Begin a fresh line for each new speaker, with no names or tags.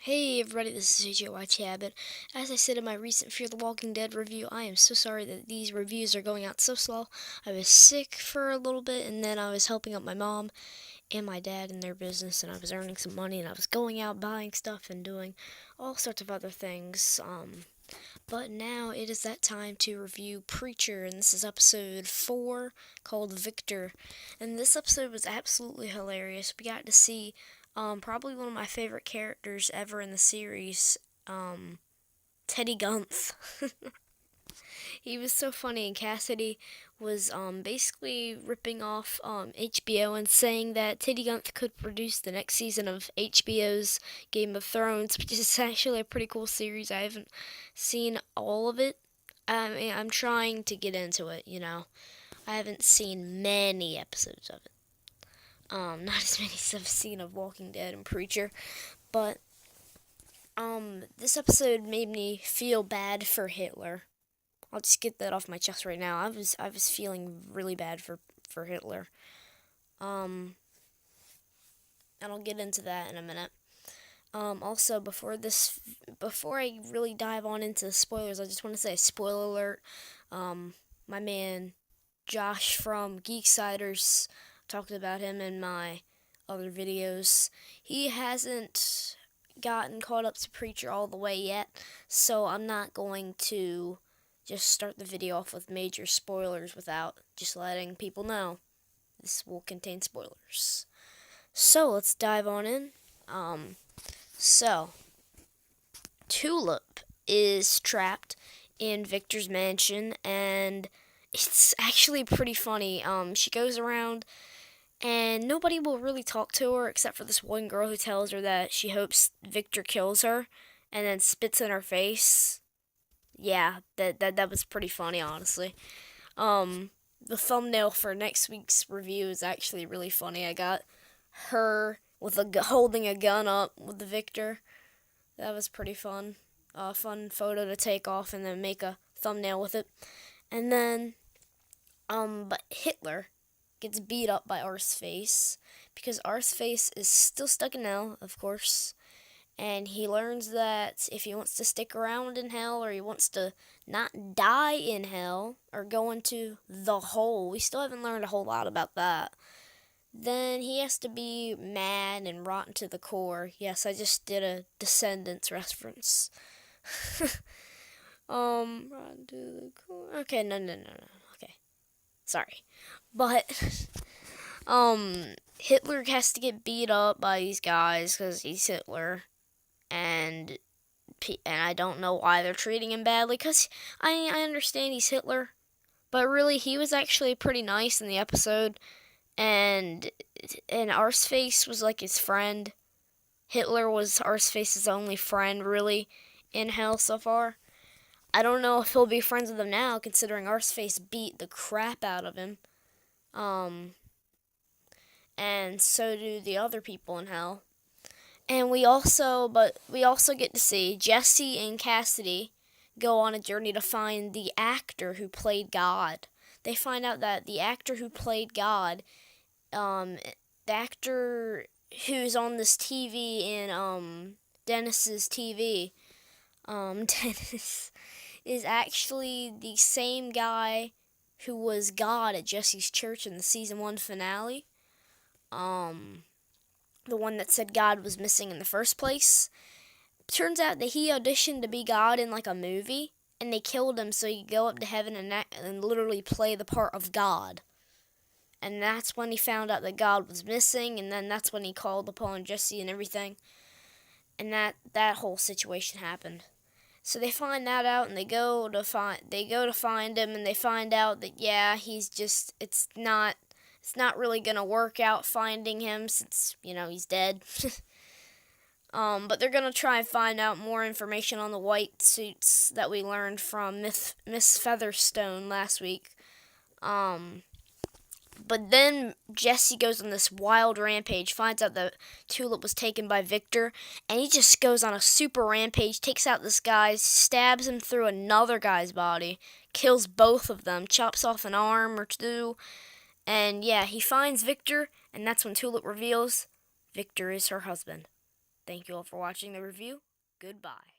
Hey everybody, this is AJY Tabit. As I said in my recent Fear the Walking Dead review, I am so sorry that these reviews are going out so slow. I was sick for a little bit, and then I was helping out my mom and my dad in their business, and I was earning some money, and I was going out buying stuff and doing all sorts of other things. But now it is that time to review Preacher, and this is episode 4 called Victor. And this episode was absolutely hilarious. We got to see probably one of my favorite characters ever in the series, Teddy Guntz. He was so funny, and Cassidy was basically ripping off HBO and saying that Teddy Guntz could produce the next season of HBO's Game of Thrones, which is actually a pretty cool series. I haven't seen all of it. I mean, I'm trying to get into it. I haven't seen many episodes of it. Not as many as I've seen of Walking Dead and Preacher, but this episode made me feel bad for Hitler. I'll just get that off my chest right now. I was feeling really bad for Hitler. And I'll get into that in a minute. Also, before I really dive on into the spoilers, I just want to say spoiler alert. My man Josh from Geeksiders, talked about him in my other videos. He hasn't gotten caught up to Preacher all the way yet, so I'm not going to just start the video off with major spoilers without just letting people know this will contain spoilers. So let's dive on in. So Tulip is trapped in Victor's mansion, and it's actually pretty funny. She goes around, and nobody will really talk to her except for this one girl who tells her that she hopes Victor kills her, and then spits in her face. Yeah, that was pretty funny, honestly. The thumbnail for next week's review is actually really funny. I got her with holding a gun up with the Victor. That was pretty fun. Fun photo to take off and then make a thumbnail with it. And then, but Hitler gets beat up by Arseface because Arseface is still stuck in hell, of course. And he learns that if he wants to stick around in hell, or he wants to not die in hell or go into the hole, we still haven't learned a whole lot about that, then he has to be mad and rotten to the core. Yes, I just did a Descendants reference. Rotten to the core. Okay, no. Okay, sorry. But, Hitler has to get beat up by these guys because he's Hitler. And I don't know why they're treating him badly, because I understand he's Hitler, but really he was actually pretty nice in the episode, and Arseface was like his friend. Hitler was Arseface's only friend, really, in hell so far. I don't know if he'll be friends with him now, considering Arseface beat the crap out of him. And so do the other people in hell. And we also get to see Jesse and Cassidy go on a journey to find the actor who played God. They find out that the actor who played God, the actor who's on this TV in Dennis's TV, Dennis is actually the same guy who was God at Jesse's church in the season 1 finale. The one that said God was missing in the first place. Turns out that he auditioned to be God in like a movie, and they killed him so he could go up to heaven and literally play the part of God. And that's when he found out that God was missing, and then that's when he called upon Jesse and everything. And that whole situation happened. So they find that out, and they go to find him, and they find out that yeah, it's not really gonna work out finding him since, he's dead. But they're gonna try and find out more information on the white suits that we learned from Miss Featherstone last week. But then Jesse goes on this wild rampage, finds out that Tulip was taken by Victor, and he just goes on a super rampage, takes out this guy, stabs him through another guy's body, kills both of them, chops off an arm or two. And yeah, he finds Victor, and that's when Tulip reveals Victor is her husband. Thank you all for watching the review. Goodbye.